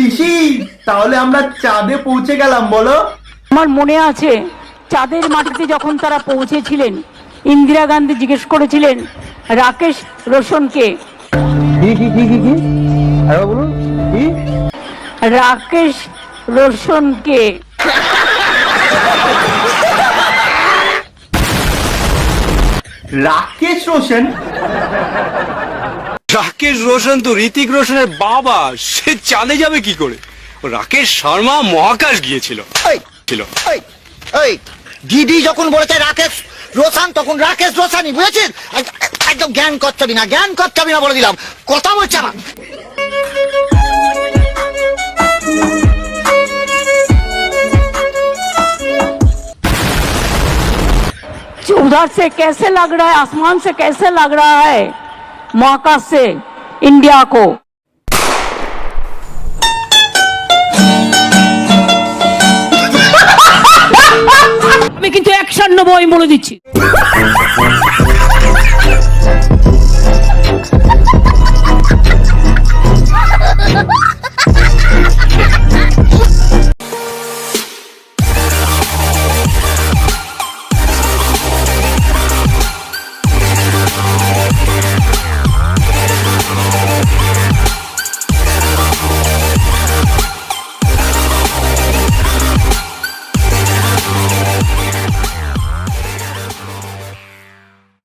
পিসি তাহলে আমরা চাঁদে পৌঁছে গেলাম বলো। আমার মনে আছে চাঁদের মাটিতে যখন তারা পৌঁছেছিলেন, ইন্দিরা গান্ধী জিজ্ঞেস করেছিলেন রাকেশ রোশনকে, রাকেশ রোশনকে। রাকেশ রোশন? রাকেশ রোশন তো ঋতিক রোশনের বাবা, সে চাঁদে যাবে কি করে? রাকেশ শর্মা মহাকাশ গিয়েছিল। দিদি যখন বলেছে রাকেশ রোশন তখন রাকেশ রোশনই, বুঝেছিস? একদম জ্ঞান করছবি না, জ্ঞান করছবি না বলে দিলাম, কথা বলছে না। उधर से कैसे लग रहा है, आसमान से कैसे लग रहा है महाकाश से इंडिया को? আমি কিন্তু অ্যাকশন নেবো, আমি বলে দিচ্ছি।